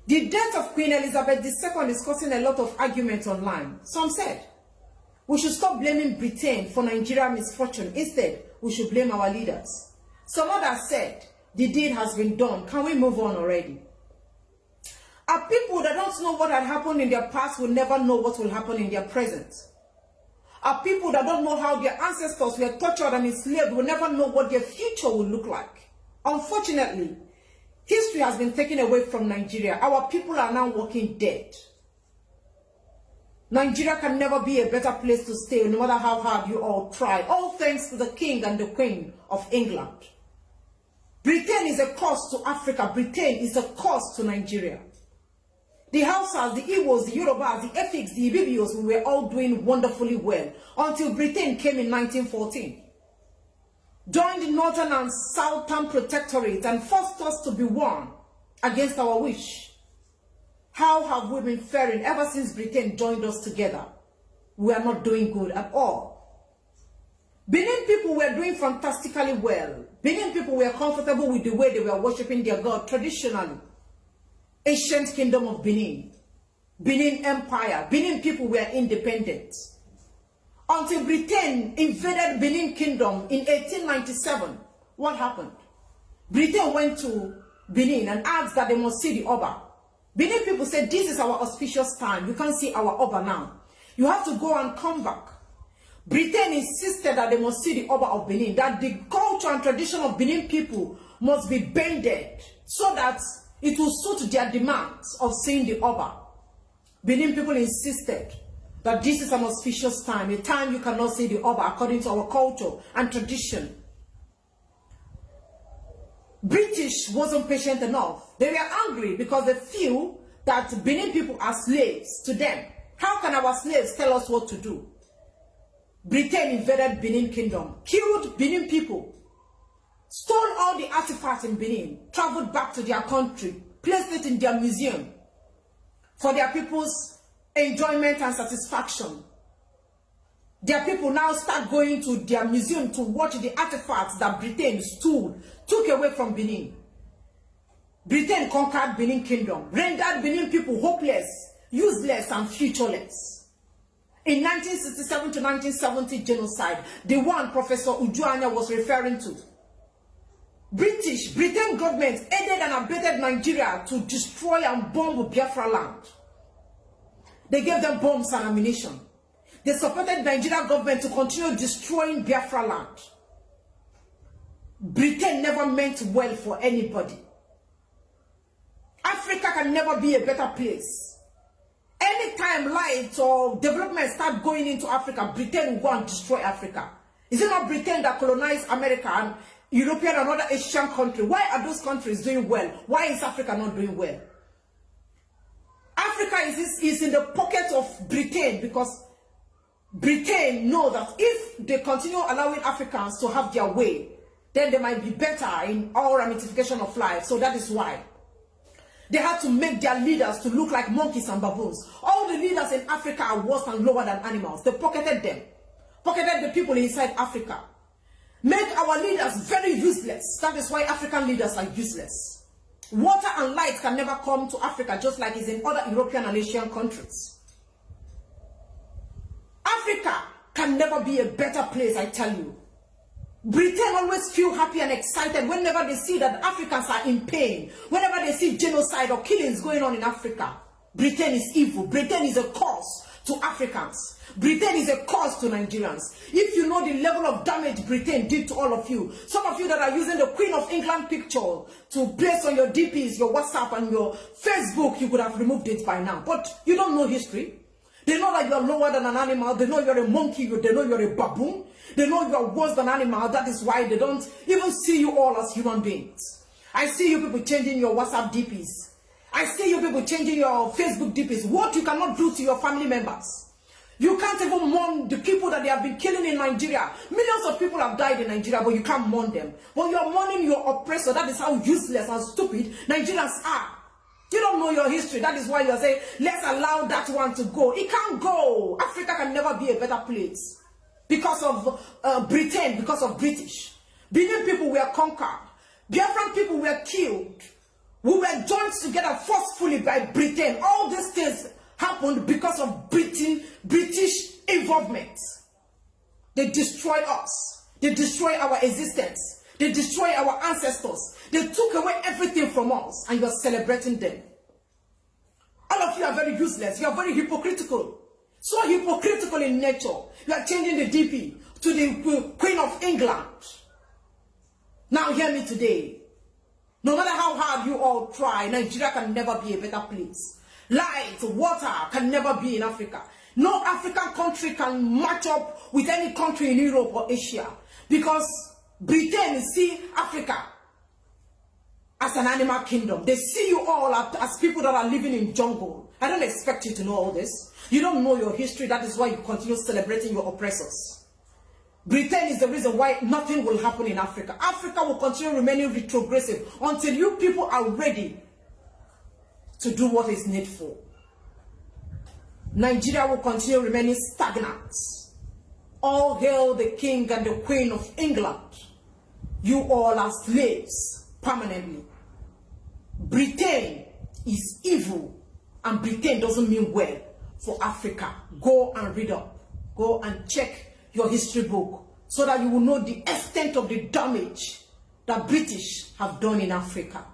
The death of Queen Elizabeth II is causing a lot of arguments online. Some said, we should stop blaming Britain for Nigeria's misfortune. Instead, we should blame our leaders. Some others said, the deed has been done. Can we move on already? Our people that don't know what had happened in their past will never know what will happen in their present. Our people that don't know how their ancestors were tortured and enslaved will never know what their future will look like. Unfortunately, history has been taken away from Nigeria. Our people are now walking dead. Nigeria can never be a better place to stay, no matter how hard you all try. All thanks to the King and the Queen of England. Britain is a curse to Africa. Britain is a curse to Nigeria. The Hausas, the Igbos, the Yorubas, the Efiks, the Ibibios, we were all doing wonderfully well until Britain came in 1914. Joined the Northern and Southern Protectorate and forced us to be one against our wish. How have we been faring ever since Britain joined us together? We are not doing good at all. Benin people were doing fantastically well. Benin people were comfortable with the way they were worshipping their God traditionally. Ancient kingdom of Benin. Benin Empire. Benin people were independent. Until Britain invaded Benin Kingdom in 1897. What happened? Britain went to Benin and asked that they must see the Oba. Benin people said, this is our auspicious time. You can't see our Oba now. You have to go and come back. Britain insisted that they must see the Oba of Benin, that the culture and tradition of Benin people must be bended so that it will suit their demands of seeing the Oba. Benin people insisted that this is an auspicious time, a time you cannot see the Oba according to our culture and tradition. British wasn't patient enough. They were angry because they feel that Benin people are slaves to them. How can our slaves tell us what to do? Britain invaded Benin Kingdom, killed Benin people, stole all the artifacts in Benin, traveled back to their country, placed it in their museum for their people's enjoyment and satisfaction. Their people now start going to their museum to watch the artifacts that Britain stole, took away from Benin. Britain conquered Benin Kingdom, rendered Benin people hopeless, useless, and futureless. In 1967 to 1970 genocide, the one Professor Ujuanya was referring to, Britain government aided and abetted Nigeria to destroy and bomb Biafra land. They gave them bombs and ammunition. They supported Nigerian government to continue destroying Biafra land. Britain never meant well for anybody. Africa can never be a better place. Anytime light or development start going into Africa, Britain will go and destroy Africa. Is it not Britain that colonized America and European and other Asian countries? Why are those countries doing well? Why is Africa not doing well? Africa is in the pocket of Britain because Britain know that if they continue allowing Africans to have their way, then they might be better in all ramifications of life. So that is why they had to make their leaders to look like monkeys and baboons. All the leaders in Africa are worse and lower than animals. They pocketed them, pocketed the people inside Africa. Make our leaders very useless. That is why African leaders are useless. Water and light can never come to Africa, just like it's in other European and Asian countries. Africa can never be a better place, I tell you. Britain always feel happy and excited whenever they see that Africans are in pain, whenever they see genocide or killings going on in Africa. Britain is evil. Britain is a curse to Africans. Britain is a curse to Nigerians. If you know the level of damage Britain did to all of you, some of you that are using the Queen of England picture to place on your DPs, your WhatsApp and your Facebook, you could have removed it by now. But you don't know history. They know that you are lower than an animal. They know you're a monkey. They know you're a baboon. They know you are worse than an animal. That is why they don't even see you all as human beings. I see you people changing your WhatsApp DPs. I see you people changing your Facebook DPs. What you cannot do to your family members. You can't even mourn the people that they have been killing in Nigeria. Millions of people have died in Nigeria, but you can't mourn them. When you are mourning your oppressor, that is how useless and stupid Nigerians are. You don't know your history. That is why you are saying, let's allow that one to go. It can't go. Africa can never be a better place. Because of Britain, because of British. Benin people were conquered. Biafran people were killed. We were joined together forcefully by Britain. All these things happened because of British involvement. They destroyed us. They destroyed our existence. They destroyed our ancestors. They took away everything from us, and you're celebrating them. All of you are very useless. You are very hypocritical. So hypocritical in nature. You are changing the DP to the Queen of England. Now hear me today. No matter how hard you all try, Nigeria can never be a better place. Light, water can never be in Africa. No African country can match up with any country in Europe or Asia. Because Britain see Africa as an animal kingdom. They see you all as people that are living in jungle. I don't expect you to know all this. You don't know your history. That is why you continue celebrating your oppressors. Britain is the reason why nothing will happen in Africa. Africa will continue remaining retrogressive until you people are ready to do what is needful. Nigeria will continue remaining stagnant. All hail the King and the Queen of England. You all are slaves permanently. Britain is evil, and Britain doesn't mean well for Africa. Go and read up. Go and check your history book so that you will know the extent of the damage that British have done in Africa.